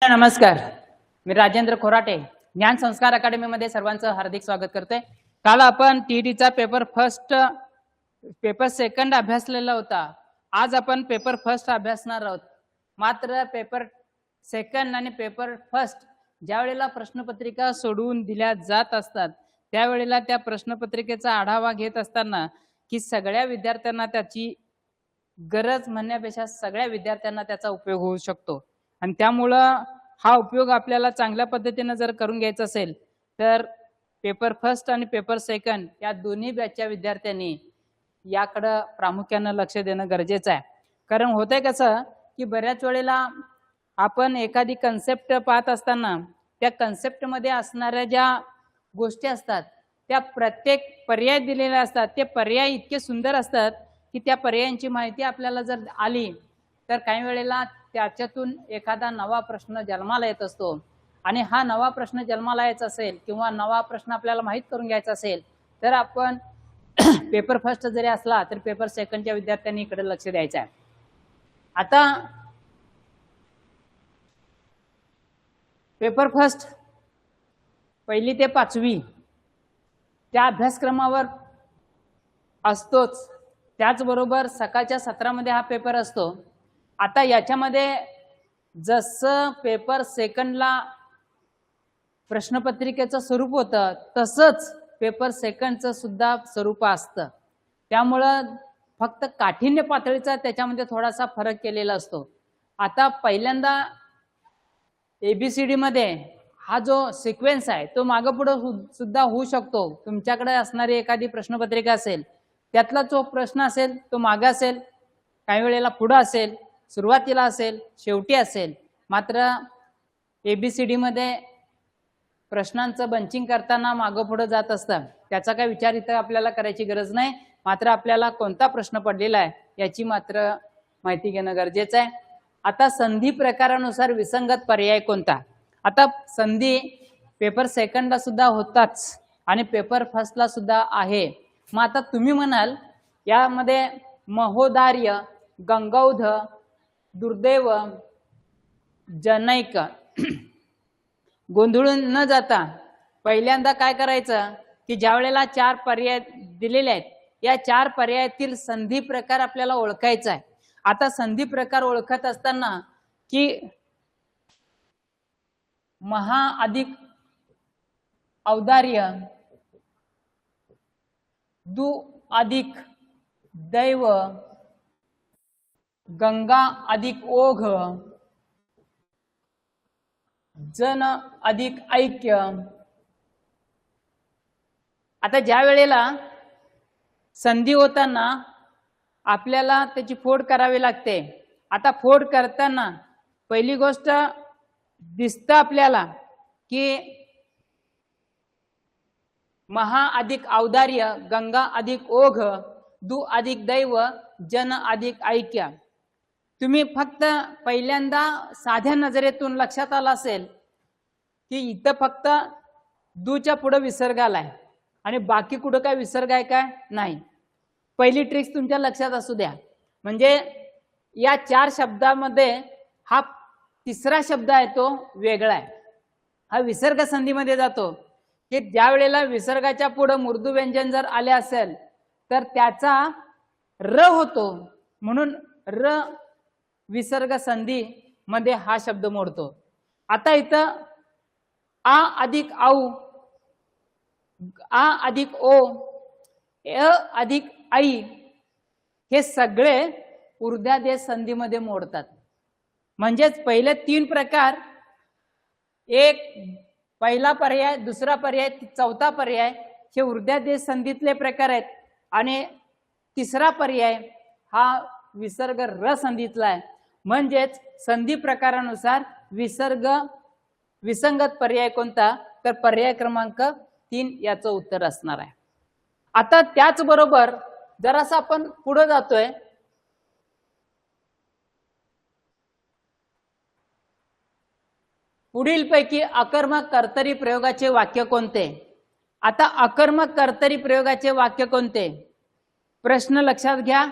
नमस्कार, मी राजेंद्र खोराटे ज्ञान संस्कार अकादमीमध्ये सर्वांचं हार्दिक स्वागत करते। काल आपण टीईटीचा पेपर फर्स्ट पेपर सेकंड अभ्यासलेला होता। आज आपण पेपर फर्स्ट अभ्यासणार आहोत। मात्र पेपर सेकंड आणि पेपर फर्स्ट ज्या वेळेला प्रश्नपत्रिका सोडवून दिल्या जात असतात त्यावेळेला त्या प्रश्नपत्रिकेचा आढावा घेत असताना की सगळ्या विद्यार्थ्यांना त्याची गरज म्हणण्यापेक्षा सगळ्या विद्यार्थ्यांना त्याचा उपयोग होऊ शकतो आणि त्यामुळं हा उपयोग आपल्याला चांगल्या पद्धतीने जर करून घ्यायचा असेल तर पेपर फर्स्ट आणि पेपर सेकंड या दोन्ही बॅचच्या विद्यार्थ्यांनी याकडे प्रामुख्याने लक्ष देणं गरजेचं आहे। कारण होतंय कसं की बऱ्याच वेळेला आपण एखादी कन्सेप्ट पाहत असताना त्या कन्सेप्ट मध्ये असणाऱ्या ज्या गोष्टी असतात त्या प्रत्येक पर्याय दिलेले असतात, ते पर्याय इतके सुंदर असतात की त्या पर्यायांची माहिती आपल्याला जर आली तर काही वेळेला त्याच्यातून एखादा नवा प्रश्न जन्माला येत असतो आणि हा नवा प्रश्न जन्माला यायचा असेल किंवा नवा प्रश्न आपल्याला माहित करून घ्यायचा असेल तर आपण पेपर फर्स्ट जरी असला तर पेपर सेकंडच्या विद्यार्थ्यांनी इकडे लक्ष द्यायचं आहे। आता पेपर फर्स्ट पहिली ते पाचवी त्या अभ्यासक्रमावर असतोच, त्याचबरोबर सकाळच्या सत्रामध्ये हा पेपर असतो। आता याच्यामध्ये जसं पेपर सेकंडला प्रश्नपत्रिकेचं स्वरूप होतं तसंच पेपर सेकंडचं सुद्धा स्वरूप असतं। त्यामुळं फक्त काठिण्य पातळीचा त्याच्यामध्ये थोडासा फरक केलेला असतो। आता पहिल्यांदा ABCD मध्ये हा जो सिक्वेन्स आहे तो मागे पुढे सुद्धा होऊ शकतो। तुमच्याकडे असणारी एखादी प्रश्नपत्रिका असेल त्यातला जो प्रश्न असेल तो मागे असेल, काही वेळेला पुढे असेल, सुरुवातीला असेल, शेवटी असेल। मात्र ABCD मध्ये प्रश्नांचं बंचिंग करताना मागे पुढे जात असतं, त्याचा काही विचार इथं आपल्याला करायची गरज नाही। मात्र आपल्याला कोणता प्रश्न पडलेला आहे याची मात्र माहिती घेणं गरजेचं आहे। आता संधी प्रकारानुसार विसंगत पर्याय कोणता? आता संधी पेपर सेकंडला सुद्धा होताच आणि पेपर फर्स्टला सुद्धा आहे। मग आता तुम्ही म्हणाल यामध्ये महोदार्य, गंगौध, दुर्दैव, जनैक गोंधळून न जाता पहिल्यांदा काय करायचं की ज्या वेळेला 4 पर्याय दिलेले आहेत या 4 पर्यायातील संधी प्रकार आपल्याला ओळखायचा आहे। आता संधी प्रकार ओळखत असताना की महा अधिक औदार्य, दु अधिक दैव, गंगा अधिक ओघ, जन अधिक ऐक्य। आता ज्या वेळेला संधी होताना आपल्याला त्याची फोड करावी लागते। आता फोड करताना पहिली गोष्ट दिसतं आपल्याला की महा अधिक औदार्य, गंगा अधिक ओघ, दु अधिक दैव, जन अधिक ऐक्य। तुम्ही फक्त पहिल्यांदा साध्या नजरेतून लक्षात आला असेल की इथं फक्त दूच्या पुढे विसर्ग आलाय आणि बाकी कुठं काय विसर्ग आहे काय नाही। पहिली ट्रिक्स तुमच्या लक्षात असू द्या, म्हणजे या 4 शब्दामध्ये हा तिसरा शब्द आहे तो वेगळा आहे, हा विसर्ग संधीमध्ये जातो की ज्या वेळेला विसर्गाच्या पुढे मृदू व्यंजन जर आले असेल तर त्याचा र होतो, म्हणून र विसर्ग संधी मध्ये हा शब्द मोडतो। आता इथं आ अधिक औ, आ अधिक ओ, अ अधिक आई हे सगळे ऊर्ध्वादेश संधीमध्ये मोडतात। म्हणजेच पहिले 3 प्रकार, एक पहिला पर्याय, दुसरा पर्याय, चौथा पर्याय हे ऊर्ध्वादेश संधीतले प्रकार आहेत आणि तिसरा पर्याय हा विसर्ग र संधीतला आहे। म्हणजेच संधी प्रकारानुसार विसंगत पर्याय कोणता तर पर्याय क्रमांक 3 याचं उत्तर असणार आहे। आता त्याचबरोबर जरासं आपण पुढे जातोय, पुढीलपैकी अकर्मक कर्तरी प्रयोगाचे वाक्य कोणते? आता अकर्मक कर्तरी प्रयोगाचे वाक्य कोणते? प्रश्न लक्षात घ्या।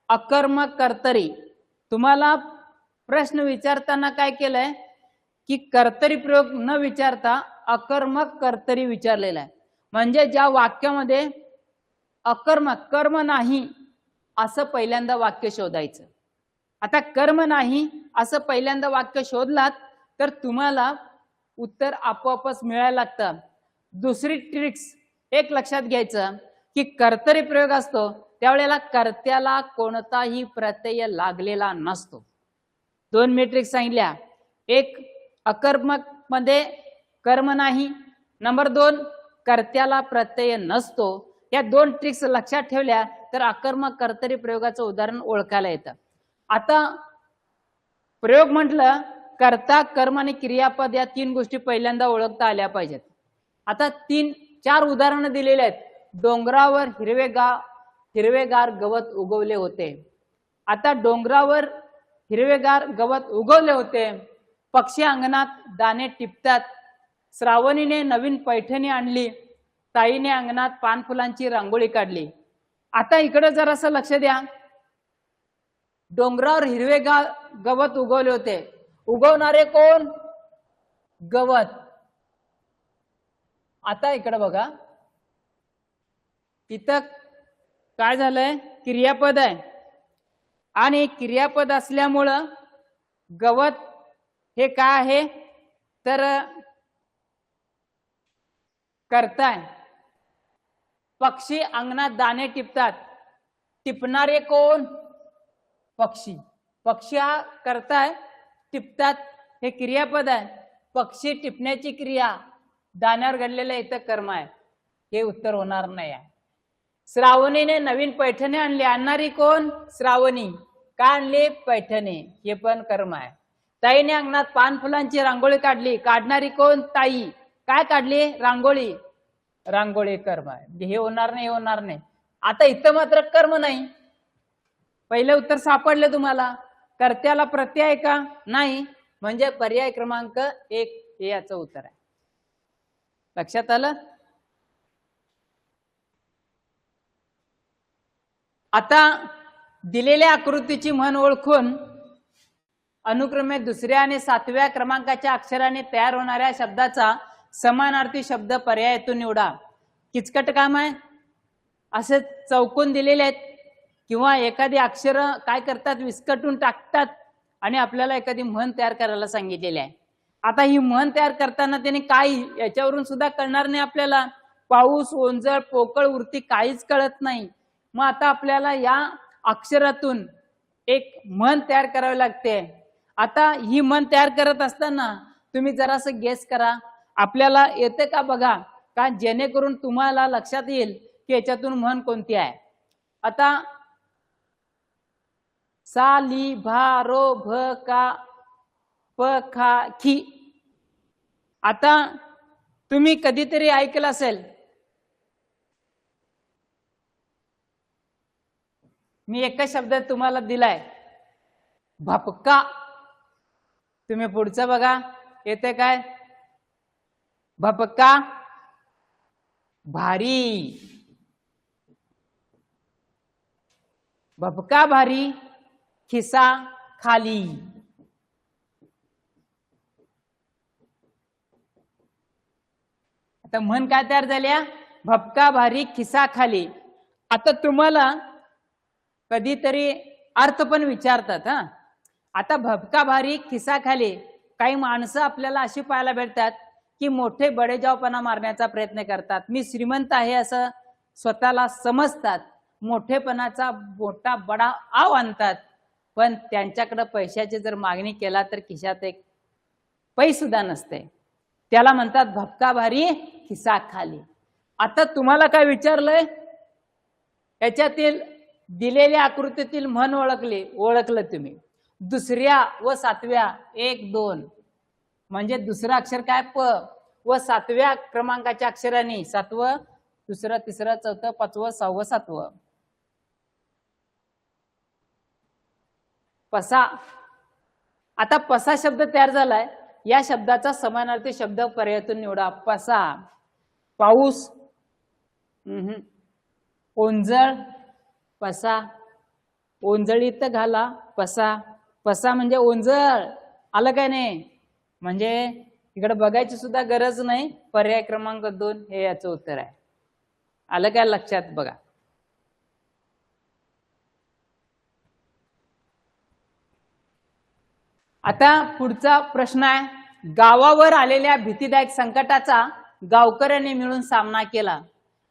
अकर्मक कर्तरी तुम्हाला प्रश्न विचारताना काय केलंय की कर्तरी प्रयोग न विचारता अकर्मक कर्तरी विचारलेला आहे. म्हणजे ज्या वाक्यामध्ये अकर्मक कर्म नाही असं पहिल्यांदा वाक्य शोधायचं. आता कर्म नाही असं पहिल्यांदा वाक्य शोधलात तर तुम्हाला उत्तर आपोआपच मिळायला लागतं. दुसरी ट्रिक्स एक लक्षात घ्यायचं की कर्तरी प्रयोग असतो त्यावेळेला कर्त्याला कोणताही प्रत्यय लागलेला नसतो. दोन मेट्रिक्स सांगितल्या. एक अकर्मक मध्ये कर्म नाही, नंबर 2 कर्त्याला प्रत्यय नसतो. या दोन ट्रिक्स लक्षात ठेवल्या तर अकर्मक कर्तरी प्रयोगाचं उदाहरण ओळखायला येतं. आता प्रयोग म्हटलं कर्ता कर्म आणि क्रियापद या तीन गोष्टी पहिल्यांदा ओळखता आल्या पाहिजेत. आता 3-4 उदाहरणं दिलेली आहेत. डोंगरावर हिरवेगार गवत उगवले होते. आता डोंगरावर हिरवेगार गवत उगवले होते. पक्षी अंगणात दाणे टिपतात. श्रावणीने नवीन पैठणी आणली. ताईने अंगणात पानफुलांची रांगोळी काढली. आता इकडे जरासं लक्ष द्या. डोंगरावर हिरवेगार गवत उगवले होते. उगवणारे कोण? गवत. आता इकडे बघा, इथं काय झालंय? क्रियापद आहे आणि क्रियापद असल्यामुळं गवत हे काय आहे तर करताय. पक्षी अंगणात दाणे टिपतात. टिपणारे कोण? पक्षी. पक्षी हा करताय, टिपतात हे क्रियापद आहे. पक्षी टिपण्याची क्रिया दाण्यावर घडलेलं इथं कर्म आहे. हे उत्तर होणार नाही आहे. श्रावणीने नवीन पैठणी आणली. आणणारी कोण? श्रावणी. काय आणली? पैठणी. हे पण कर्म आहे. ताईने अंगणात पानफुलांची रांगोळी काढली. काढणारी कोण? ताई. काय काढली? रांगोळी. रांगोळी कर्म आहे. हे होणार नाही, हे होणार नाही. आता इथं मात्र कर्म नाही. पहिलं उत्तर सापडलं तुम्हाला. कर्त्याला प्रत्यय आहे का? नाही. म्हणजे पर्याय क्रमांक 1 हे याचं उत्तर आहे. लक्षात आलं? आता दिलेल्या आकृतीची म्हण ओळखून अनुक्रमे दुसऱ्या आणि 7व्या क्रमांकाच्या अक्षराने तयार होणाऱ्या शब्दाचा समानार्थी शब्द पर्यायातून निवडा. किचकट काम आहे. असे चौकोन दिलेले आहेत किंवा एखादी अक्षर काय करतात? विस्कटून टाकतात आणि आपल्याला एखादी म्हण तयार करायला सांगितलेली आहे. आता ही म्हण तयार करताना त्याने काय याच्यावरून सुद्धा कळणार नाही आपल्याला. पाऊस, ओंजळ, पोकळ, वृत्ती काहीच कळत नाही. मग आता आपल्याला या अक्षरातून एक म्हण तयार करावी लागते. आता ही म्हण तयार करत असताना तुम्ही जरासं गेस करा, आपल्याला येते का बघा, का जेणेकरून तुम्हाला लक्षात येईल की याच्यातून म्हण कोणती आहे. आता सा ली भा रो भ का प खा खी. आता तुम्ही कधीतरी ऐकलं असेल, मी एकच शब्द तुम्हाला दिलाय, भपका. तुम्ही पुढचं बघा, येते काय? भपका भारी. भपका भारी, खिसा खाली. आता म्हण काय तयार झाल्या? भपका भारी, खिसा खाली. आता तुम्हाला कधीतरी अर्थ पण विचारतात. आता भपका भारी, खिसा खाली. काही माणसं आपल्याला अशी पाहायला भेटतात की मोठे बडेजावपणा मारण्याचा प्रयत्न करतात. मी श्रीमंत आहे असं स्वतःला समजतात. मोठेपणाचा मोठा बडा आव आणतात. पण त्यांच्याकडे पैशाची जर मागणी केला तर खिशात एक पैसे सुद्धा नसते. त्याला म्हणतात भपका भारी, खिसा खाली. आता तुम्हाला काय विचारलंय? याच्यातील दिलेल्या आकृतीतील म्हण ओळखलं तुम्ही. दुसऱ्या व 7व्या 1, 2 म्हणजे दुसरं अक्षर काय? प. व 7व्या क्रमांकाच्या अक्षरांनी 7वं, दुसरं, तिसरं, चौथं, 5वं, 6वं, 7वं. पसा. आता पसा शब्द तयार झालाय. या शब्दाचा समानार्थी शब्द पर्यायातून निवडा. पसा. पाऊस, ओंजळ, पसा. ओंजळीत घाला पसा. पसा म्हणजे ओंजळ. आलं काय नाही? म्हणजे इकडे बघायची सुद्धा गरज नाही, पर्याय क्रमांक 2 हे याचं उत्तर आहे. आलं काय लक्षात? बघा आता पुढचा प्रश्न आहे, गावावर आलेल्या भीतीदायक संकटाचा गावकऱ्यांनी मिळून सामना केला.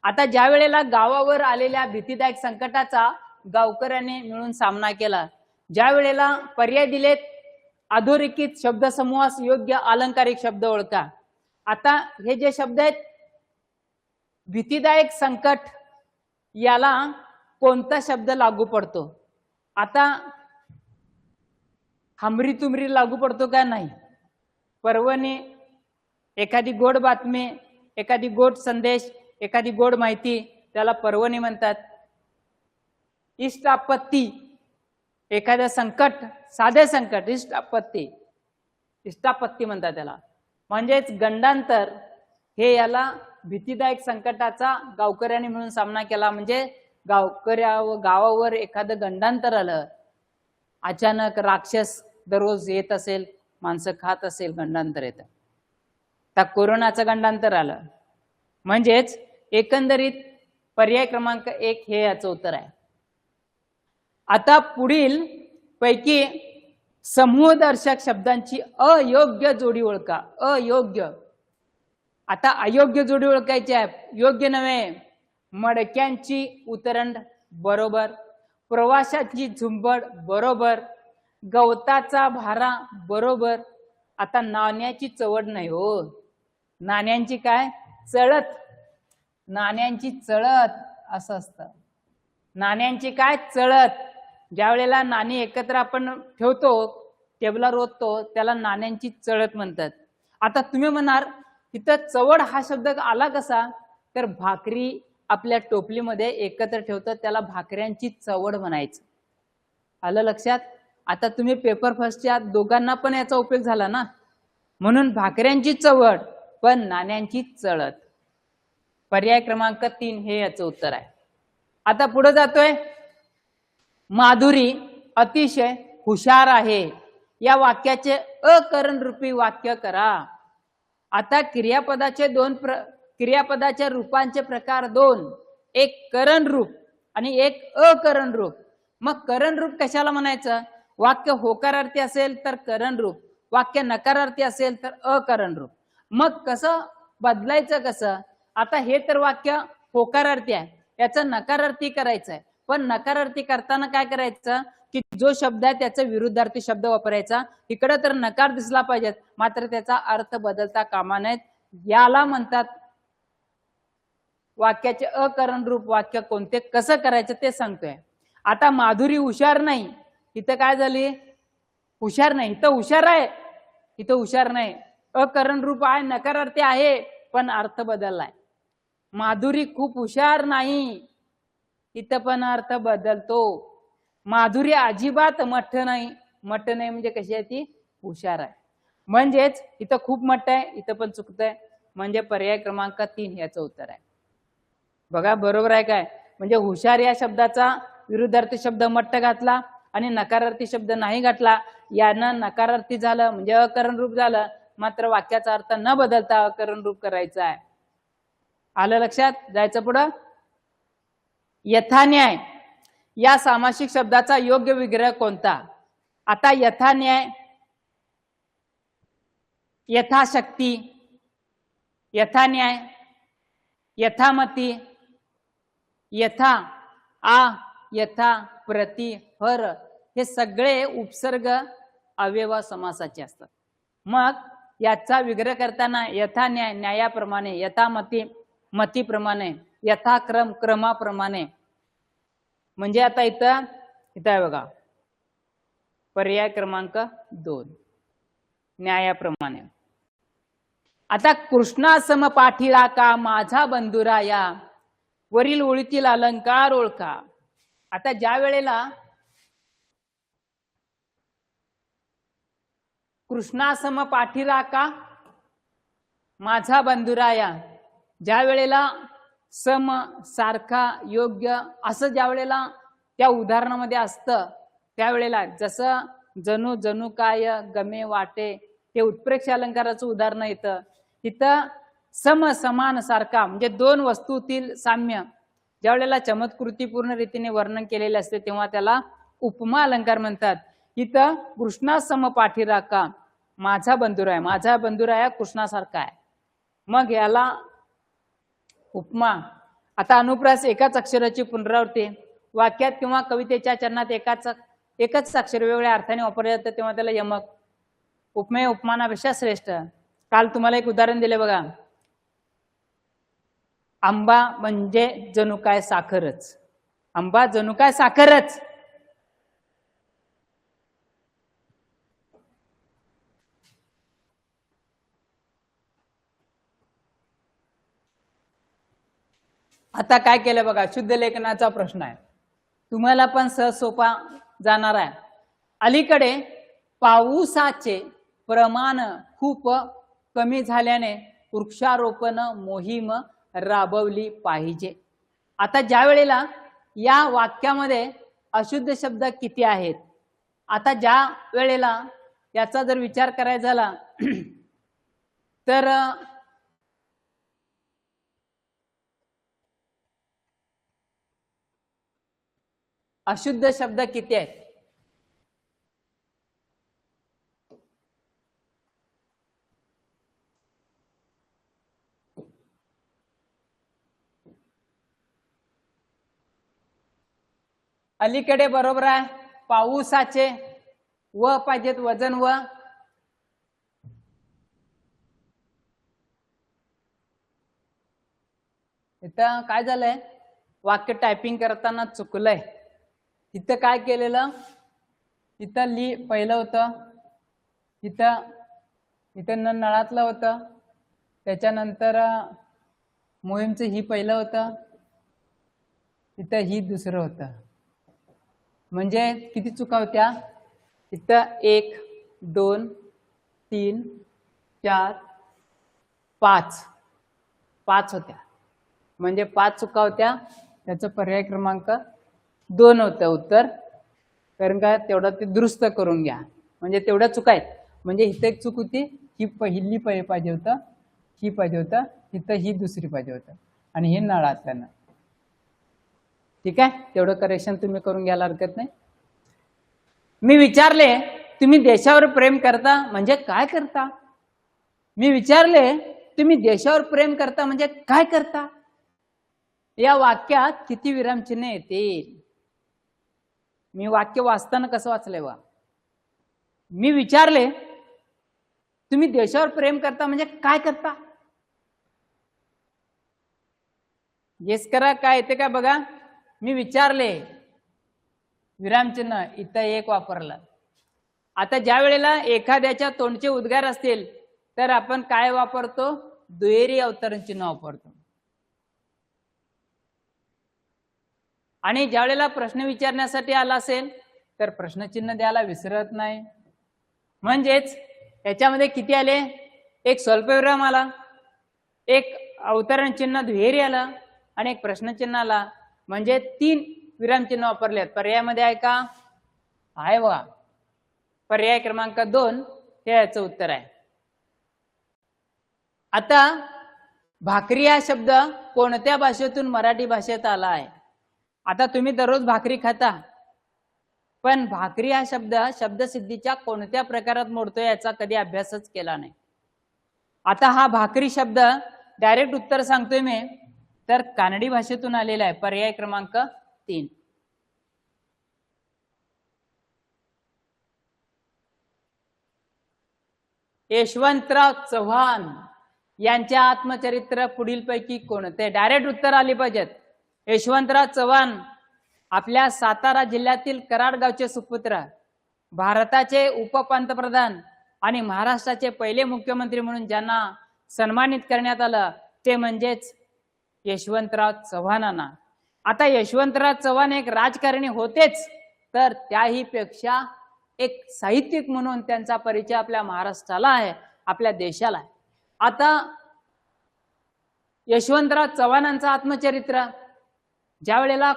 आता ज्या वेळेला गावावर आलेल्या भीतीदायक संकटाचा गावकऱ्यांनी मिळून सामना केला, ज्या वेळेला पर्याय दिलेत, अधोरेखित शब्दसमूहास योग्य अलंकारिक शब्द ओळखा. आता हे जे शब्द आहेत, भीतीदायक संकट, याला कोणता शब्द लागू पडतो? आता हमरी तुमरी लागू पडतो का? नाही. पर्वणी, एखादी गोड बातमी, एखादी गोड संदेश, एखादी गोड माहिती, त्याला पर्वणी म्हणतात. इष्ट आपत्ती, एखादं संकट, साधे संकट, इष्टापत्ती म्हणतात त्याला. म्हणजेच गंडांतर, हे याला भीतीदायक संकटाचा गावकऱ्यांनी मिळून सामना केला. म्हणजे गावावर एखादं गंडांतर आलं, अचानक राक्षस दररोज येत असेल, माणसं खात असेल, गंडांतर येतं. तर कोरोनाचं गंडांतर आलं. म्हणजेच एकंदरीत पर्याय क्रमांक 1 हे याचं उत्तर आहे. आता पुढील पैकी समूहदर्शक शब्दांची अयोग्य जोडी ओळखा. अयोग्य. आता अयोग्य जोडी ओळखायची आहे, योग्य नव्हे. मडक्यांची उतरंड बरोबर, प्रवाशाची झुंबड बरोबर, गवताचा भारा बरोबर. आता नाण्याची चवड नाही हो, नाण्यांची काय? चळत. नाण्यांची चळत असं असतं. नाण्यांची काय? चळत. ज्या वेळेला नाणी एकत्र आपण ठेवतो, टेबलावर ओततो, त्याला नाण्यांची चळत म्हणतात. आता तुम्ही म्हणाल तिथं चवड हा शब्द आला कसा? तर भाकरी आपल्या टोपलीमध्ये एकत्र ठेवतात, त्याला भाकऱ्यांची चवड म्हणायचं. आलं लक्षात? आता तुम्ही पेपर फर्स्टच्या दोघांना पण याचा उपयोग झाला ना, म्हणून भाकऱ्यांची चवड पण नाण्यांची चळत. पर्याय क्रमांक 3 हे याचं उत्तर आहे. आता पुढे जातोय, माधुरी अतिशय हुशार आहे, या वाक्याचे अकरण रूपी वाक्य करा. आता क्रियापदाच्या रूपांचे प्रकार 2, एक करण रूप आणि एक अकरण रूप. मग करण रूप कशाला म्हणायचं? वाक्य होकारार्थी असेल तर करण रूप, वाक्य नकारार्थी असेल तर अकरण रूप. मग कसं बदलायचं कसं? आता हे तर वाक्य होकारार्थी आहे, याचं नकारार्थी करायचं आहे. पण नकारार्थी करताना काय करायचं की जो शब्द आहे त्याचा विरुद्धार्थी शब्द वापरायचा. इकडे तर नकार दिसला पाहिजेत, मात्र त्याचा अर्थ बदलता कामा नयेत. याला म्हणतात वाक्याचे अकरण रूप वाक्य. कोणते कसं करायचं ते सांगतोय. आता माधुरी हुशार नाही, इथं काय झाली? हुशार नाही. इथं हुशार आहे, इथं हुशार नाही. अकरण रूप आहे, नकारार्थी आहे, पण अर्थ बदललाय. माधुरी खूप हुशार नाही, इथं पण अर्थ बदलतो. माधुरी अजिबात मठ नाही. मठ नाही म्हणजे कशी आहे ती? हुशार आहे. म्हणजेच इथं खूप मठ आहे, इथं पण चुकतंय. म्हणजे पर्याय क्रमांक 3 याचं उत्तर आहे. बघा बरोबर आहे काय? म्हणजे हुशार या शब्दाचा विरुद्धार्थी शब्द मट्ट घातला आणि नकारार्थी शब्द नाही घातला, यानं नकारार्थी झालं म्हणजे अकरण रूप झालं. मात्र वाक्याचा अर्थ न बदलता अकरण रूप करायचा आहे. आलं लक्षात? जायचं पुढं. यथान्याय या सामासिक शब्दाचा योग्य विग्रह कोणता? आता यथान्याय, यथाशक्ती, यथान्याय, यथामती, यथा, आ, यथा, प्रति, हर हे सगळे उपसर्ग अव्यय समासाचे असतात. मग याचा विग्रह करताना यथान्याय न्यायाप्रमाणे, यथामती मतीप्रमाणे, यथाक्रम क्रमाप्रमाणे. म्हणजे आता इथं आहे बघा, पर्याय क्रमांक 2 न्यायाप्रमाणे. आता कृष्णासम पाठीला का माझा बंधुराया, वरील ओळीतील अलंकार ओळखा. आता ज्या वेळेला कृष्णासम पाठीला का माझा बंधुराया, ज्या वेळेला सम, सारखा, योग्य असं ज्या वेळेला त्या उदाहरणामध्ये असतं, त्यावेळेला जसं जणू, जणू काय, गमे, वाटे हे उत्प्रेक्ष अलंकाराचं उदाहरण येतं. इथं सम समान सारखा म्हणजे दोन वस्तूतील साम्य ज्या वेळेला चमत्कृतीपूर्ण रीतीने वर्णन केलेले असते तेव्हा त्याला उपमा अलंकार म्हणतात. इथं कृष्णा सम पाठीराखा, माझा बंधुराय, माझा बंधुराया कृष्णासारखा आहे, मग याला उपमा. आता अनुप्रास एकाच अक्षराची पुनरावृत्ती वाक्यात किंवा कवितेच्या चरणात एकच अक्षर वेगवेगळ्या अर्थाने वापरले जातं तेव्हा त्याला यमक. उपमेय उपमानापेक्षा श्रेष्ठ. काल तुम्हाला एक उदाहरण दिले बघा, आंबा म्हणजे जणू काय साखरच, आंबा जणू काय साखरच. आता काय केलं बघा, शुद्ध लेखनाचा प्रश्न आहे, तुम्हाला पण सहज सोपा जाणार आहे. अलीकडे पाऊसाचे प्रमाण खूप कमी झाल्याने वृक्षारोपण मोहीम राबवली पाहिजे. आता ज्या वेळेला या वाक्यामध्ये अशुद्ध शब्द किती आहेत, आता ज्या वेळेला याचा जर विचार करायचा झाला तर अशुद्ध शब्द किती आहेत? अलीकडे बरोबर आहे, पाऊसाचे व पाहिजेत वजन व. इथं काय झालंय, वाक्य टायपिंग करताना चुकलंय. इथं काय केलेलं, इथं पहिलं होतं, इथं नळातलं होतं, त्याच्यानंतर मोहीमचं ही पहिलं होतं, इथं ही दुसरं होतं. म्हणजे किती चुका होत्या, इथं 1 2 3 4 5 होत्या, म्हणजे 5 चुका होत्या. त्याचं पर्याय क्रमांक 2 होतं उत्तर. कारण का तेवढं ते दुरुस्त करून घ्या, म्हणजे तेवढ्या चुका आहेत. म्हणजे इथं एक चूक होती, ही पहिली पाहिजे होतं, ही पाहिजे होतं, इथं ही दुसरी पाहिजे होतं, आणि हे नळातलं. ठीक आहे, तेवढं करेक्शन तुम्ही करून घ्यायला हरकत नाही. मी विचारले तुम्ही देशावर प्रेम करता म्हणजे काय करता, मी विचारले तुम्ही देशावर प्रेम करता म्हणजे काय करता, या वाक्यात किती विरामचिन्ह येतील? मी वाक्य वाचताना कसं वाचलंय बा, मी विचारले तुम्ही देशावर प्रेम करता म्हणजे काय करता, गेस करा काय येते का बघा. मी विचारले विरामचिन्ह इथं 1 वापरलं. आता ज्या वेळेला एखाद्याच्या तोंडचे उद्गार असतील तर आपण काय वापरतो, दुहेरी अवतरण चिन्ह वापरतो. आणि ज्या वेळेला प्रश्न विचारण्यासाठी आला असेल तर प्रश्नचिन्ह द्यायला विसरत नाही. म्हणजेच याच्यामध्ये किती आले, एक स्वल्पविराम आला, एक अवतरण चिन्ह दुहेरी आला आणि एक प्रश्नचिन्ह आला, म्हणजे 3 विरामचिन्ह वापरले. पर्यायामध्ये आहे का, आहे बघा, पर्याय क्रमांक 2 हे याचं उत्तर आहे. आता भाकरी हा शब्द कोणत्या भाषेतून मराठी भाषेत आला आहे? आता तुम्ही दररोज भाकरी खाता, पण भाकरी हा शब्द शब्दसिद्धीच्या कोणत्या प्रकारात मोडतो याचा कधी अभ्यासच केला नाही. आता हा भाकरी शब्द डायरेक्ट उत्तर सांगतोय मी, तर कानडी भाषेतून आलेला आहे. पर्याय क्रमांक 3. यशवंतराव चव्हाण यांचे आत्मचरित्र पुढीलपैकी कोणते? डायरेक्ट उत्तर आली पाहिजेत. यशवंतराव चव्हाण आपल्या सातारा जिल्ह्यातील कराड गावचे सुपुत्र, भारताचे उपपंतप्रधान आणि महाराष्ट्राचे पहिले मुख्यमंत्री म्हणून ज्यांना सन्मानित करण्यात आलं ते म्हणजेच यशवंतराव चव्हाणांना. आता यशवंतराव चव्हाण एक राजकारणी होतेच, तर त्याही पेक्षा एक साहित्यिक म्हणून त्यांचा परिचय आपल्या महाराष्ट्राला आहे, आपल्या देशाला आहे. आता यशवंतराव चव्हाणांचं आत्मचरित्र ज्या वेळेला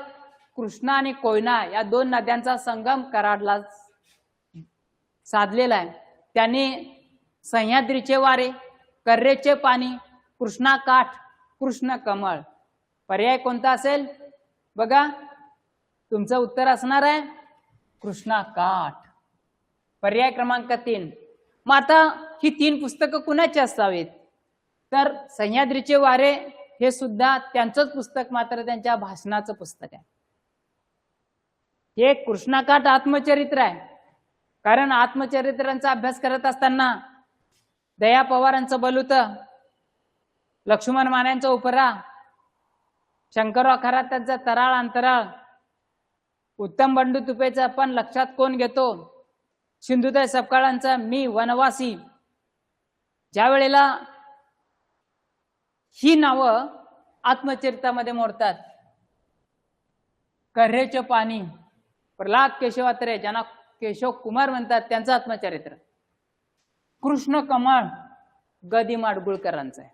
कृष्णा आणि कोयना या 2 नद्यांचा संगम कराडला साधलेला आहे, त्यांनी सह्याद्रीचे वारे, कर्रेचे पाणी, कृष्णा काठ, कृष्ण कमळ. पर्याय कोणता असेल बघा, तुमचं उत्तर असणार आहे कृष्णा काठ. पर्याय क्रमांक 3. मग आता ही 3 पुस्तकं कुणाची असावीत? तर सह्याद्रीचे वारे हे सुद्धा त्यांचंच पुस्तक, मात्र त्यांच्या भाषणाचं पुस्तक आहे. हे कृष्णाकाठ आत्मचरित्र आहे. कारण आत्मचरित्रांचा अभ्यास करत असताना दया पवारांचं बलूत, लक्ष्मण मान्यांचा उपरा, शंकरराव खरातांचा तराळ अंतराळ, उत्तम बंडू तुपेचा पण लक्षात कोण घेतो, सिंधुताई सपकाळांचा मी वनवासी, ज्या वेळेला ही नावं आत्मचरित्रामध्ये मोडतात. कर्रेचे पाणी, प्रल्हाद केशवात्रे, ज्यांना केशव कुमार म्हणतात, त्यांचं आत्मचरित्र. कृष्ण कमळ ग दि माडगुळकरांचं आहे.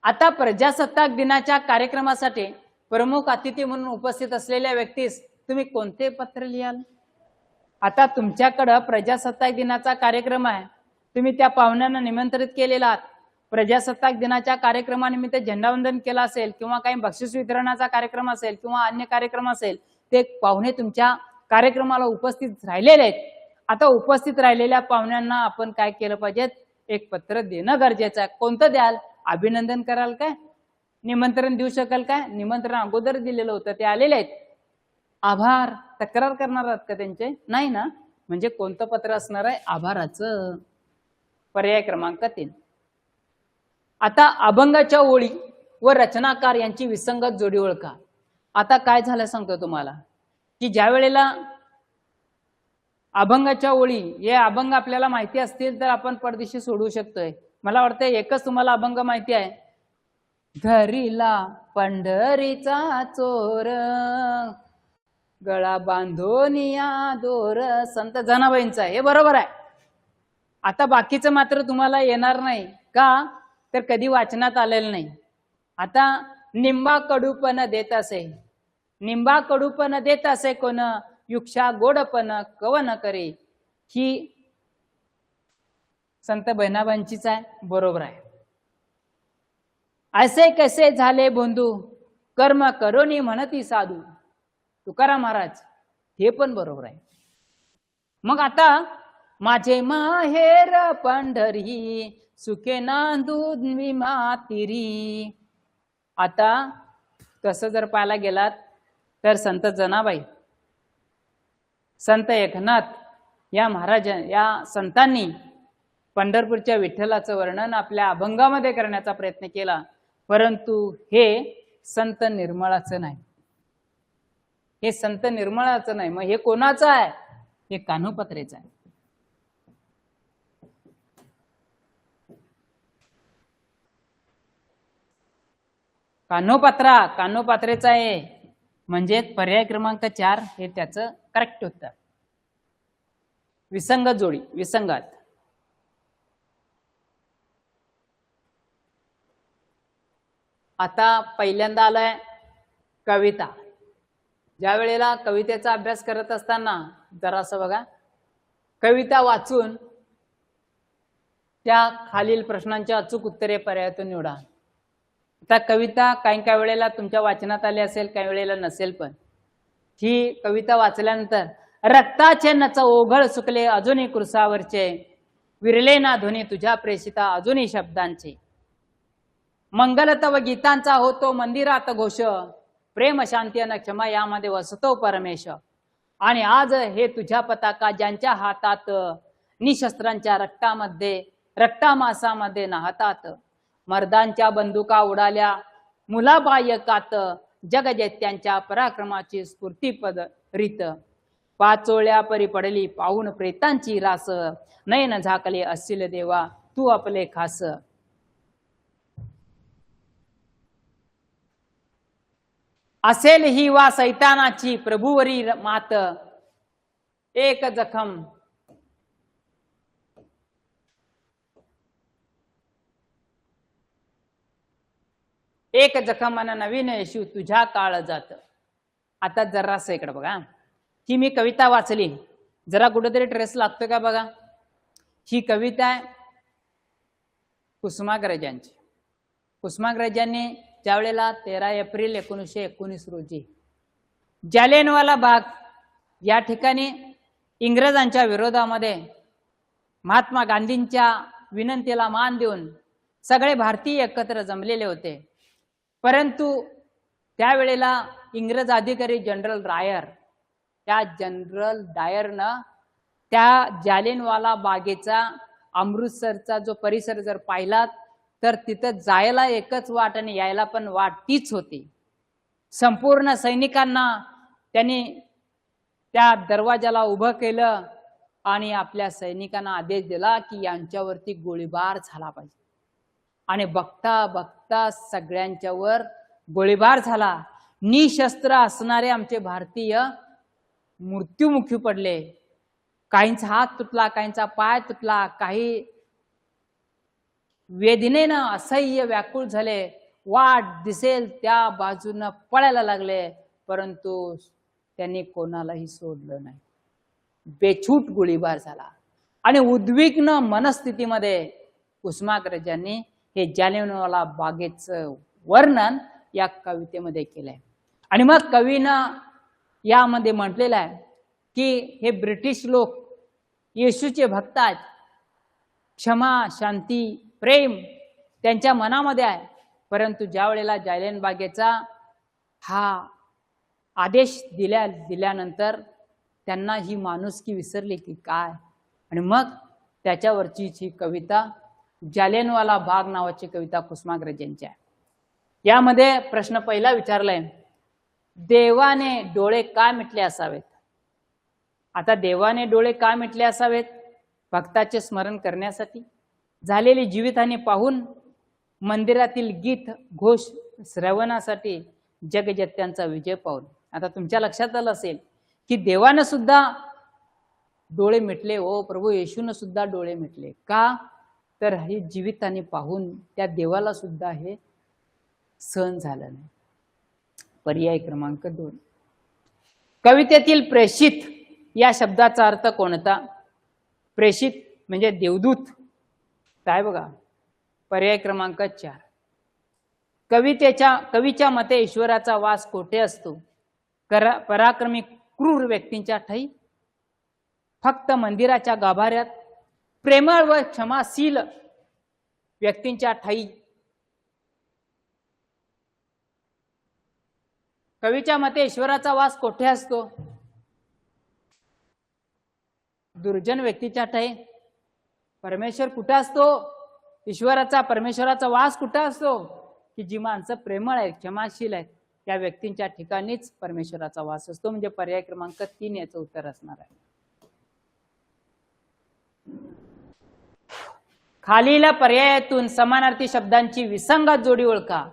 आता प्रजासत्ताक दिनाच्या कार्यक्रमासाठी प्रमुख अतिथी म्हणून उपस्थित असलेल्या व्यक्तीस तुम्ही कोणते पत्र लिहाल? आता तुमच्याकडं प्रजासत्ताक दिनाचा कार्यक्रम आहे, तुम्ही त्या पाहुण्यांना निमंत्रित केलेला आहात. प्रजासत्ताक दिनाच्या कार्यक्रमानिमित्त झेंडावंदन केलं असेल किंवा काही बक्षीस वितरणाचा कार्यक्रम असेल किंवा अन्य कार्यक्रम असेल, ते पाहुणे तुमच्या कार्यक्रमाला उपस्थित राहिलेले आहेत. आता उपस्थित राहिलेल्या पाहुण्यांना आपण काय केलं पाहिजे? एक पत्र देणं गरजेचं आहे. कोणतं द्याल? अभिनंदन कराल काय? निमंत्रण देऊ शकाल काय? निमंत्रण अगोदर दिलेलं होतं, ते आलेले आहेत. आभार तक्रार करणार आहात का त्यांचे? नाही ना. म्हणजे कोणतं पत्र असणार आहे? आभाराचं. पर्याय क्रमांक 3. आता अभंगाच्या ओळी व रचनाकार यांची विसंगत जोडी ओळखा. आता काय झालं सांगतो तुम्हाला, की ज्या वेळेला अभंगाच्या ओळी, हे अभंग आपल्याला माहिती असतील तर आपण पडदिशी सोडवू शकतोय. मला वाटतं एकच तुम्हाला अभंग माहिती आहे. धरिला पंढरीचा चोर, गळा बांधोनिया दोर, संत जनाबाईंचा. हे बरोबर आहे. आता बाकीचं मात्र तुम्हाला येणार नाही का? तर कधी वाचनात आलेलं नाही. आता निंबा कडूपण देत असे, निंबा कडूपण देत असे कोण, युक्षा गोडपण कवन करे. ही संत बहिणाबाईंचीच आहे. बरोबर आहे. असे कसे झाले बोंधू, कर्म करोनी म्हणती साधू, तुकाराम महाराज. हे पण बरोबर आहे. मग आता माझे माहेर पंढरी, सुखे नांदू मातिरी. आता तसं जर पाहायला गेलात तर संत जनाबाई, संत एकनाथ या महाराज या संतांनी पंढरपूरच्या विठ्ठलाचं वर्णन आपल्या अभंगामध्ये करण्याचा प्रयत्न केला, परंतु हे संत निर्मळाचं नाही. हे संत निर्मळाचं नाही. मग हे कोणाचं आहे? हे कान्होपत्रेचं आहे. कान्होपात्रेचा आहे. म्हणजे पर्याय क्रमांक 4 हे त्याचं करेक्ट उत्तर. विसंगत जोडी, विसंगत. आता पहिल्यांदा आलाय कविता. ज्या वेळेला कवितेचा अभ्यास करत असताना जरासं बघा, कविता वाचून त्या खालील प्रश्नांची अचूक उत्तरे पर्यायातून निवडा. आता कविता काही वेळेला तुमच्या वाचनात आली असेल, काही वेळेला नसेल, पण ही कविता वाचल्यानंतर रक्ताचे नच ओघळ सुकले अजूनही कृसावरचे, विरले ना ध्वनी तुझ्या प्रेषिता अजूनही शब्दांचे, मंगल तव गीतांचा होतो मंदिरात घोष, प्रेम शांती आणि क्षमा यामध्ये वसतो परमेश. आणि आज हे तुझ्या पताका ज्यांच्या हातात, निशस्त्रांच्या रक्तामासामध्ये नाहतात, मर्दांच्या बंदुका उडाल्या मुलाबायकात, जगजेत्यांच्या पराक्रमाची स्फूर्तीपद रीत, पाचोळ्या परी पडली पाहून प्रेतांची रास, नयन झाकले असशील देवा तू आपले खास. असेल ही वा सैतानाची प्रभूवरी मात, एक जखम एक जखमन नवीन येशू तुझ्या काळ जात. आता जरासं इकडे बघा, ही मी कविता वाचली जरा कुठेतरी ट्रेस लागतो का बघा. ही कविता आहे कुसुमाग्रजांची. कुसुमाग्रजांनी ज्यावेळेला 13 एप्रिल 1919 रोजी जालियनवाला बाग या ठिकाणी इंग्रजांच्या विरोधामध्ये महात्मा गांधींच्या विनंतीला मान देऊन सगळे भारतीय एकत्र जमलेले होते. परंतु त्यावेळेला इंग्रज अधिकारी जनरल डायर, त्या जनरल डायरनं त्या जालियनवाला बागेचा अमृतसरचा जो परिसर जर पाहिलात तर तिथं जायला एकच वाट आणि यायला पण वाट तीच होती. संपूर्ण सैनिकांना त्यांनी त्या दरवाजाला उभं केलं आणि आपल्या सैनिकांना आदेश दिला की यांच्यावरती गोळीबार झाला पाहिजे. आणि बघता बघता सगळ्यांच्यावर गोळीबार झाला. निशस्त्र असणारे आमचे भारतीय मृत्युमुखी पडले. काहींचा हात तुटला, काहींचा पाय तुटला, काही वेदनेनं असह्य व्याकुळ झाले. वाट दिसेल त्या बाजूनं पळायला लागले, परंतु त्यांनी कोणालाही सोडलं नाही. बेछूट गोळीबार झाला. आणि उद्विग्न मनस्थितीमध्ये कुसुमाग्रजांनी हे जालियनवाला बागेचं वर्णन या कवितेमध्ये केलंय. आणि मग कवीनं यामध्ये म्हटलेलं आहे की हे ब्रिटिश लोक येशूचे भक्त आहेत. क्षमा, शांती, प्रेम त्यांच्या मनामध्ये आहे. परंतु ज्या वेळेला जालियन बागेचा हा आदेश दिल्यानंतर त्यांना ही माणुसकी विसरली की काय. आणि मग त्याच्यावरची ही कविता जालियनवाला बाग नावाची कविता कुसुमाग्रजांची आहे. यामध्ये प्रश्न पहिला विचारलाय, देवाने डोळे का मिटले असावेत. आता देवाने डोळे का मिटले असावेत? भक्ताचे स्मरण करण्यासाठी, झालेली जीवितहानी पाहून, मंदिरातील गीत घोष श्रवणासाठी, जगजत्यांचा विजय पाहून. आता तुमच्या लक्षात आलं असेल की देवानं सुद्धा डोळे मिटले. हो, प्रभू येशूनं सुद्धा डोळे मिटले. का तर ही जीवितहानी पाहून त्या देवाला सुद्धा हे सहन झालं नाही. पर्याय क्रमांक 2. कवितेतील प्रेषित या शब्दाचा अर्थ कोणता? प्रेषित म्हणजे देवदूत काय बघा. पर्याय क्रमांक 4. कवीच्या मते ईश्वराचा वास कोठे असतो? पराक्रमी क्रूर व्यक्तींच्या ठाई, फक्त मंदिराच्या गाभाऱ्यात, प्रेमळ व क्षमाशील व्यक्तींच्या ठाई. कवीच्या मते ईश्वराचा वास कोठे असतो? दुर्जन व्यक्तीच्या ठाई. परमेश्वर कुठे असतो? परमेश्वराचा वास कुठे असतो? की जी माणसं प्रेमळ आहेत, क्षमाशील आहेत, त्या व्यक्तींच्या ठिकाणीच परमेश्वराचा वास असतो. म्हणजे पर्याय क्रमांक 3 याचं उत्तर असणार आहे. खालील पर्यायातून समानार्थी शब्दांची विसंगत जोडी ओळखा.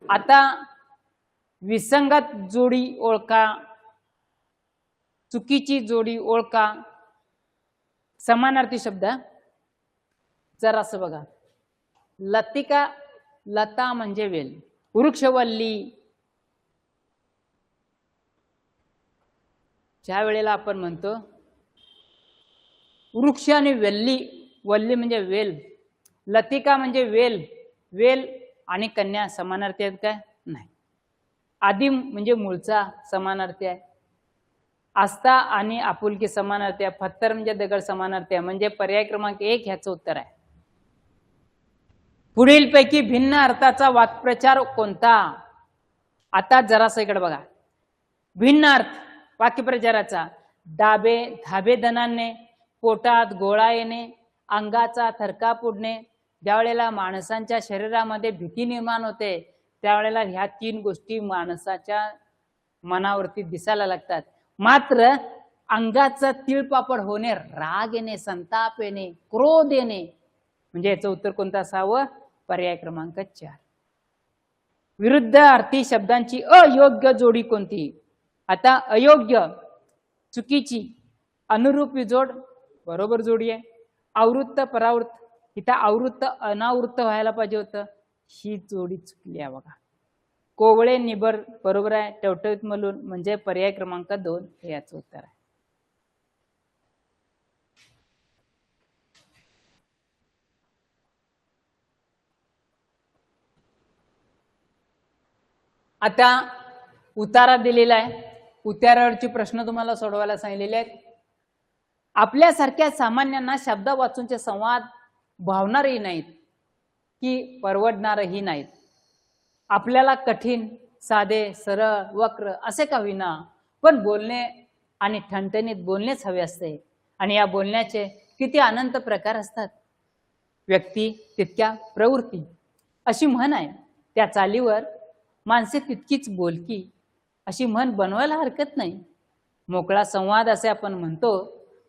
आता विसंगत जोडी ओळखा, चुकीची जोडी ओळखा, समानार्थी शब्द जरा असं बघा. लतिका, लता म्हणजे वेल. वृक्षवल्ली, ज्या वेळेला आपण म्हणतो वृक्ष आणि वेल्ली, वल्ली म्हणजे वेल, लतिका म्हणजे वेल. वेल आणि कन्या समानार्थी आहेत काय? नाही. आदिम म्हणजे मूळचा समानार्थी आहे. आस्था आणि आपुलकी समानार्थी आहे. पत्थर म्हणजे दगड समानार्थी आहे. म्हणजे पर्याय क्रमांक 1 ह्याचं उत्तर आहे. पुढीलपैकी भिन्न अर्थाचा वाक्प्रचार कोणता? आता जरासं इकडे बघा. भिन्न अर्थ वाक्यप्रचाराचा: धाबेदनाने, पोटात गोळा येणे, अंगाचा थरकाप उडणे. ज्यावेळेला माणसांच्या शरीरामध्ये भीती निर्माण होते त्यावेळेला ह्या 3 गोष्टी माणसाच्या मनावरती दिसायला लागतात. मात्र अंगाचा तिळपापड होणे, राग येणे, संताप येणे, क्रोध येणे, म्हणजे याचं उत्तर कोणतं असावं? पर्याय क्रमांक 4. विरुद्ध अर्थी शब्दांची अयोग्य जोडी कोणती? आता अयोग्य, चुकीची, अनुरूपी जोड बरोबर जोडी आहे. आवृत्त, परावृत्त, इथं आवृत्त अनावृत्त व्हायला पाहिजे होतं, ही जोडी चुकली आहे बघा. कोवळे निबर बरोबर आहे. टवटवीत मलून म्हणजे पर्याय क्रमांक 2 हे याचं उत्तर आहे. आता उतारा दिलेला आहे, उतारावरचे प्रश्न तुम्हाला सोडवायला सांगितलेले आहेत. आपल्यासारख्या सामान्यांना शब्द वाचूनचे संवाद भावणारही नाहीत की परवडणारही नाहीत. आपल्याला कठीण, साधे, सरळ, वक्र असे का होईना, पण बोलणे आणि ठणठणीत बोलणेच हवे असते. आणि या बोलण्याचे किती अनंत प्रकार असतात. व्यक्ती तितक्या प्रवृत्ती अशी म्हण आहे. त्या चालीवर माणसे तितकीच बोलकी अशी म्हण बनवायला हरकत नाही. मोकळा संवाद असे आपण म्हणतो,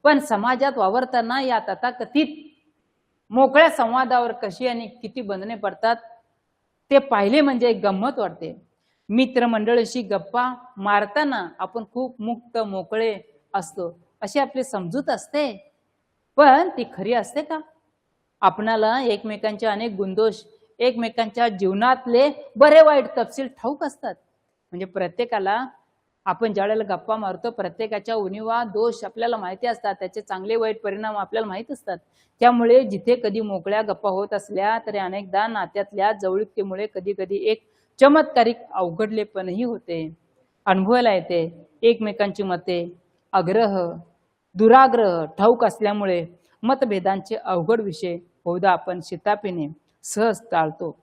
पण समाजात वावरताना या तथाकथित मोकळ्या संवादावर कशी आणि किती बंधने पडतात ते पाहिले म्हणजे गंमत वाटते. मित्रमंडळीशी गप्पा मारताना आपण खूप मुक्त मोकळे असतो अशी आपली समजूत असते, पण ती खरी असते का? आपणाला एकमेकांचे अनेक गुणदोष, एकमेकांच्या जीवनातले बरे वाईट तपशील ठाऊक असतात. म्हणजे प्रत्येकाला आपण ज्यावेळेला गप्पा मारतो प्रत्येकाच्या उणीवा दोष आपल्याला माहिती असतात, त्याचे चांगले वाईट परिणाम आपल्याला माहित असतात. त्यामुळे जिथे कधी मोकळ्या गप्पा होत असल्या तरी अनेकदा नात्यातल्या जवळीकतेमुळे कधी कधी एक चमत्कारिक अवघडलेपणही होते, अनुभवायला येते. एकमेकांची मते, आग्रह, दुराग्रह ठाऊक असल्यामुळे मतभेदांचे अवघड विषय बहुधा आपण शितापीने सहज टाळतो.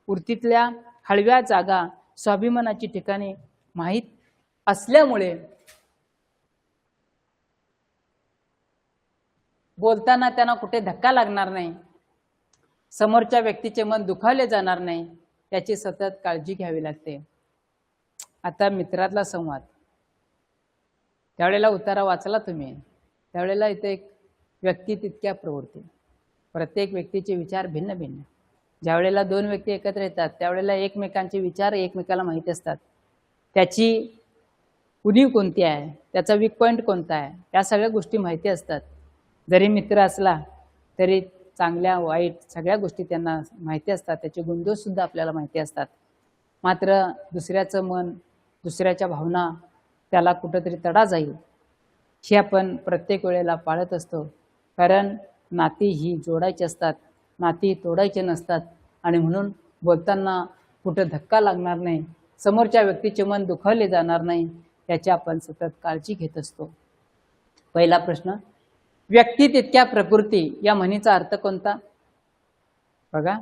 वृत्तीतल्या हळव्या जागा, स्वाभिमानाची ठिकाणे माहीत असल्यामुळे बोलताना त्यांना कुठे धक्का लागणार नाही, समोरच्या व्यक्तीचे मन दुखावले जाणार नाही, याची सतत काळजी घ्यावी लागते. आता मित्रातला संवाद, त्यावेळेला उतारा वाचला तुम्ही, त्यावेळेला इथे एक व्यक्ती तितक्या प्रवृत्ती, प्रत्येक व्यक्तीचे विचार भिन्न भिन्न. ज्यावेळेला दोन व्यक्ती एकत्र येतात त्यावेळेला एकमेकांचे विचार एकमेकाला माहिती असतात. त्याची उणीव कोणती आहे, त्याचा वीक पॉईंट कोणता आहे, या सगळ्या गोष्टी माहिती असतात. जरी मित्र असला तरी चांगल्या वाईट सगळ्या गोष्टी त्यांना माहिती असतात, त्याचे गुणदोष सुद्धा आपल्याला माहिती असतात. मात्र दुसऱ्याचं मन, दुसऱ्याच्या भावना त्याला कुठंतरी तडा जाईल हे आपण प्रत्येक वेळेला पाळत असतो. कारण नाती ही जोडायची असतात, नाती तोडायचे नसतात. आणि म्हणून बोलताना कुठं धक्का लागणार नाही, समोरच्या व्यक्तीचे मन दुखावले जाणार नाही, याची आपण सतत काळजी घेत असतो. पहिला प्रश्न, व्यक्ती तितक्या प्रकृती या म्हणीचा अर्थ कोणता? बघा,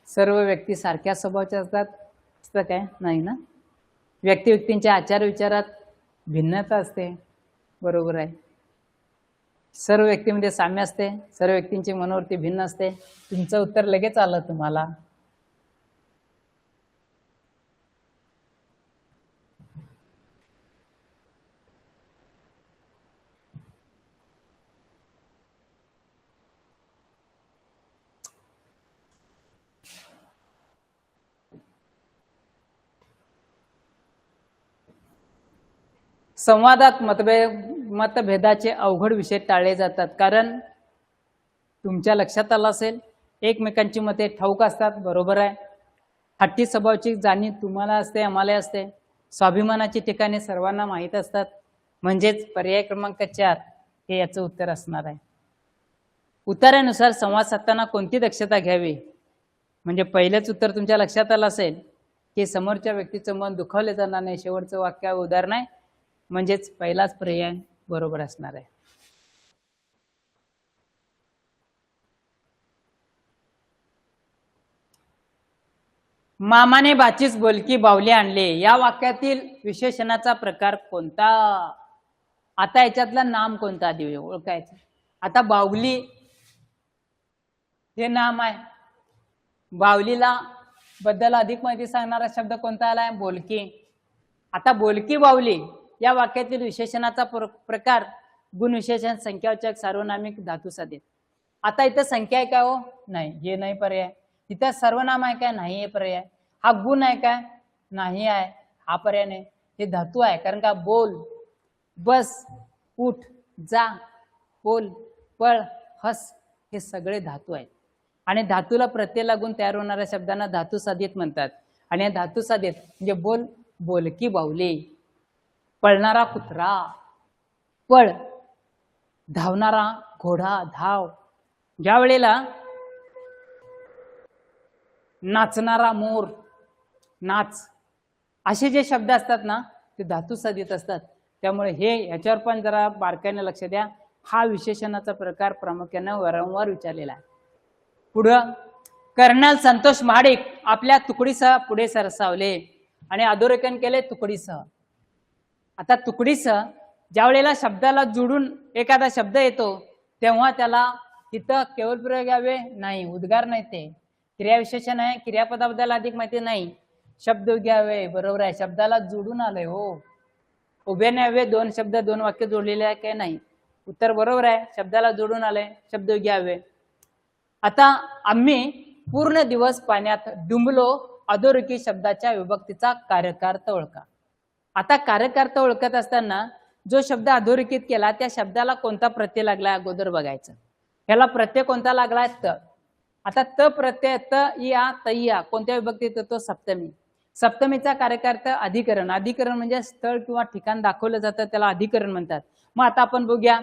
सर्व व्यक्ती सारख्या स्वभावाच्या असतात असतं काय? नाही ना. व्यक्तींच्या आचार विचारात भिन्नता असते, बरोबर आहे. सर्व व्यक्तीमध्ये साम्य असते, सर्व व्यक्तींची मनोवृत्ती भिन्न असते. तुमचं उत्तर लगेच आलं तुम्हाला. संवादात मतभेदाचे अवघड विषय टाळले जातात. कारण तुमच्या लक्षात आलं असेल, एकमेकांची मते ठाऊक असतात, बरोबर आहे. हट्टी स्वभावाची जाणीव तुम्हाला असते, आम्हाला असते. स्वाभिमानाची ठिकाणे सर्वांना माहीत असतात. म्हणजेच पर्याय क्रमांक 4 हे याचं उत्तर असणार आहे. उतारानुसार संवाद साधताना कोणती दक्षता घ्यावी? म्हणजे पहिलेच उत्तर तुमच्या लक्षात आलं असेल की समोरच्या व्यक्तीचं मन दुखावले जाणार नाही, शेवटचं वाक्य उदाहरण आहे, म्हणजेच पहिलाच पर्याय बरोबर असणार आहे. मामाने बाचीस बोलकी बावली आणले या वाक्यातील विशेषणाचा प्रकार कोणता? आता याच्यातला नाम कोणता देऊया ओळखायचं. आता बावली हे नाम आहे, बावलीला बद्दल अधिक माहिती सांगणारा शब्द कोणता आलाय? बोलकी. आता बोलकी बावली या वाक्यातील विशेषणाचा प्रकार गुणविशेषण, संख्यावाचक, सार्वनामिक, धातू साधित. आता इथं संख्या आहे का? हो नाही, हे नाही पर्याय. इथं सर्वनाम आहे काय? नाही, हे पर्याय. हा गुण आहे काय? नाही आहे, हा पर्याय नाही. हे धातू आहे, कारण का बोल, बस, उठ, जा, बोल, पळ, हस हे सगळे धातू आहेत. आणि धातूला प्रत्यय लागून तयार होणाऱ्या शब्दांना धातू साधित म्हणतात. आणि या धातू साधित म्हणजे बोल, बोलकी बावली, पळणारा कुत्रा, पळ, धावणारा घोडा, धाव, ज्या वेळेला नाचणारा मोर, नाच, असे जे शब्द असतात ना ते धातू साधित असतात. त्यामुळे ह्याच्यावर पण जरा बारकाईने लक्ष द्या. हा विशेषणाचा प्रकार प्रामुख्याने वारंवार विचारलेला आहे. पुढं कर्नल संतोष महाडिक आपल्या तुकडीसह पुढे सरसावले आणि अधोरेखन केले तुकडीसह. आता तुकडीसह ज्या वेळेला शब्दाला जोडून एखादा शब्द येतो तेव्हा त्याला तिथं केवळ प्रयोग यावे नाही, उद्गार नाही, ते क्रियाविशेषण आहे. क्रियापदाबद्दल अधिक माहिती नाही, शब्द घ्यावे. बरोबर आहे, शब्दाला जोडून आलंय. हो, उभे न्यावे, दोन शब्द दोन वाक्य जोडलेले आहे काय नाही, उत्तर बरोबर आहे, शब्दाला जोडून आलंय, शब्द घ्यावे. आता आम्ही पूर्ण दिवस पाण्यात डुंबलो, अधोरेखित शब्दाच्या विभक्तीचा कार्यकार्थ ओळखा. आता कार्यकार्थ ओळखत असताना जो शब्द अधोरेखित केला त्या शब्दाला कोणता प्रत्यय लागला अगोदर बघायचं. ह्याला प्रत्यय कोणता लागलाय? त. आता त प्रत्यय त या तय्या कोणत्या विभक्तीत येतो? सप्तमी. सप्तमीचा कार्यकार्थ अधिकरण. अधिकरण म्हणजे स्थळ किंवा ठिकाण दाखवलं जातं त्याला अधिकरण म्हणतात. मग आता आपण बघूया,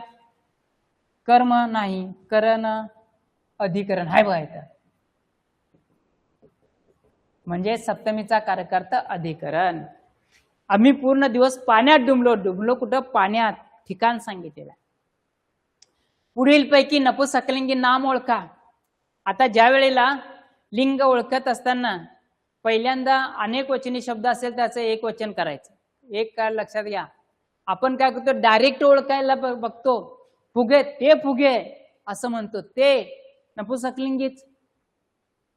कर्म नाही, करण अधिकरण हाय बघा इथं, म्हणजे सप्तमीचा कार्यकार्थ अधिकरण. आम्ही पूर्ण दिवस पाण्यात डुंबलो. डुंबलो कुठं? पाण्यात. ठिकाण सांगितलेलं आहे. पुढील पैकी नपुंसकलिंगी नाम ओळखा. आता ज्या वेळेला लिंग ओळखत असताना पहिल्यांदा अनेक वचनी शब्द असेल त्याचं एक वचन करायचं. एक काय लक्षात घ्या, आपण काय करतो डायरेक्ट ओळखायला बघतो. फुगे, ते फुगे असं म्हणतो, ते नपुंसकलिंगीच.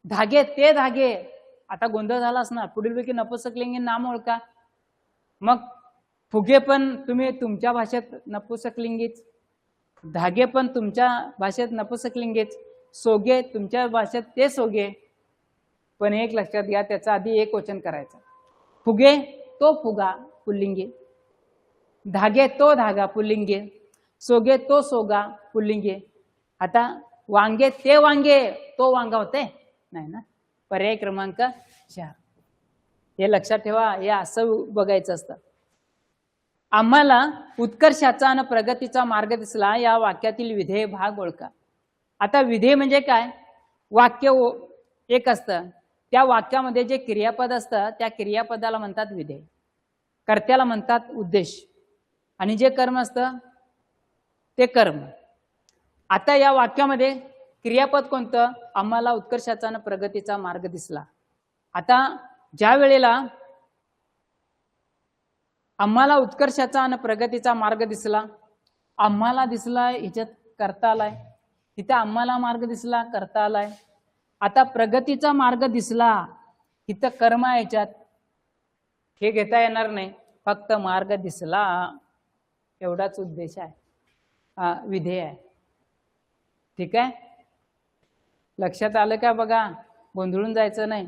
धागे, ते धागे. आता गोंधळ झाला असणार. पुढील पैकी नपुंसकलिंगी नाम ओळखा. मग फुगे पण तुम्ही तुमच्या भाषेत नपुंसकलिंगीच, धागे पण तुमच्या भाषेत नपुंसकलिंगीच, सोगे तुमच्या भाषेत ते सोगे. पण एक लक्षात घ्या, त्याचा आधी एक वचन करायचं. फुगे, तो फुगा पुल्लिंगी. धागे, तो धागा पुल्लिंगी. सोगे, तो सोगा पुल्लिंगी. आता वांगे, ते वांगे, तो वांगा होते नाही ना. पर्याय क्रमांक 4. हे लक्षात ठेवा, हे असं बघायचं असतं. आम्हाला उत्कर्षाचा आणि प्रगतीचा मार्ग दिसला. या वाक्यातील विधेय भाग ओळखा. आता विधेय म्हणजे काय? वाक्य एक असतं, त्या वाक्यामध्ये जे क्रियापद असतं त्या क्रियापदाला म्हणतात विधेय, कर्त्याला म्हणतात उद्देश, आणि जे कर्म असतं ते कर्म. आता या वाक्यामध्ये क्रियापद कोणतं? आम्हाला उत्कर्षाचा आणि प्रगतीचा मार्ग दिसला. आता ज्या वेळेला आम्हाला उत्कर्षाचा आणि प्रगतीचा मार्ग दिसला, आम्हाला दिसला ह्याच्यात करता आलाय, तिथे आम्हाला मार्ग दिसला करता आलाय. आता प्रगतीचा मार्ग दिसला, तिथं कर्म आहे, ह्याच्यात हे घेता येणार नाही, फक्त मार्ग दिसला एवढाच उद्देश आहे, विधेय आहे. ठीक आहे, लक्षात आलं का? बघा, गोंधळून जायचं नाही.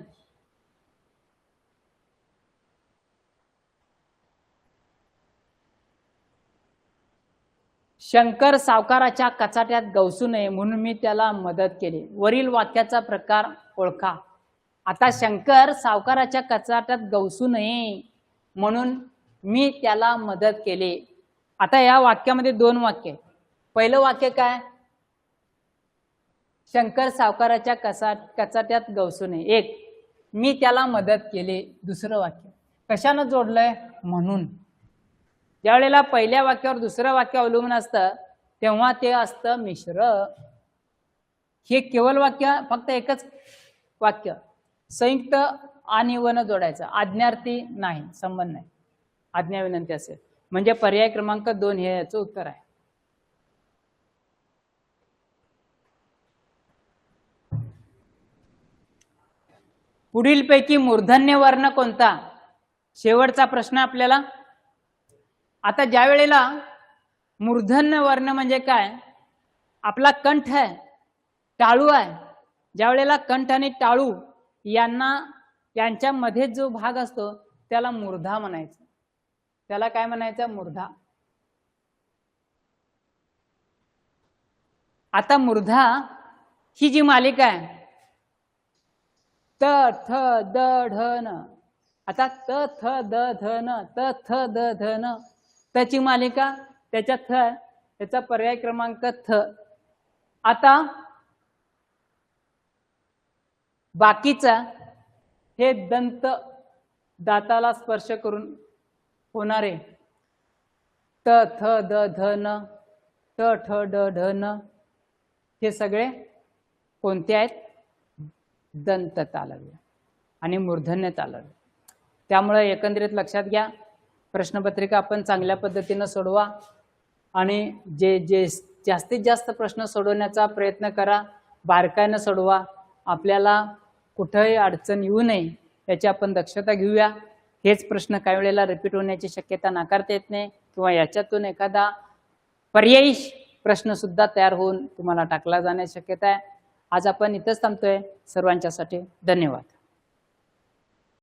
शंकर सावकाराच्या कचाट्यात गवसू नये म्हणून मी त्याला मदत केली. वरील वाक्याचा प्रकार ओळखा. आता शंकर सावकाराच्या कचाट्यात गवसू नये म्हणून मी त्याला मदत केली. आता या वाक्यामध्ये दोन वाक्य. पहिलं वाक्य काय? शंकर सावकाराच्या कचाट्यात गवसू नये, एक, मी त्याला मदत केली. दुसरं वाक्य कशानं जोडलंय? म्हणून. ज्या वेळेला पहिल्या वाक्यावर दुसरं वाक्य अवलंबून असतं तेव्हा ते असतं मिश्र. हे केवळ वाक्य, फक्त एकच वाक्य, संयुक्त आणि वन जोडायचं, आज्ञार्थी नाही, संबंध नाही, आज्ञा विनंती असेल म्हणजे पर्याय क्रमांक 2 हे याचं उत्तर आहे. पुढीलपैकी मूर्धन्य वर्ण कोणता? शेवटचा प्रश्न आपल्याला. आता ज्या वेळेला मूर्धन्य वर्ण म्हणजे काय? आपला कंठ आहे, टाळू आहे. ज्या वेळेला कंठ आणि टाळू यांच्यामध्ये जो भाग असतो त्याला मूर्धा म्हणायचं. त्याला काय म्हणायचं? मूर्धा. आता मूर्धा ही जी मालिका आहे, त थ द ढ न, आता त थ द ध न, त थ द ध न, त्याची मालिका, त्याच्या थ, त्याचा पर्याय क्रमांक थ. आता बाकीचा हे दंत दाताला स्पर्श करून होणारे त थ द ध न ट ठ ड ढ न हे सगळे कोणते आहेत? दंत तालव्य आणि मूर्धन्य तालव्य. त्यामुळे एकंदरीत लक्षात घ्या, प्रश्नपत्रिका आपण चांगल्या पद्धतीनं सोडवा आणि जे जे जास्तीत जास्त प्रश्न सोडवण्याचा प्रयत्न करा, बारकाईनं सोडवा. आपल्याला कुठेही अडचण येऊ नये याची आपण दक्षता घेऊया. हेच प्रश्न काही वेळेला रिपीट होण्याची शक्यता नाकारता येत नाही किंवा याच्यातून एखादा पर्यायी प्रश्न सुद्धा तयार होऊन तुम्हाला टाकला जाण्याची शक्यता आहे. आज आपण इथंच थांबतोय. सर्वांच्यासाठी धन्यवाद.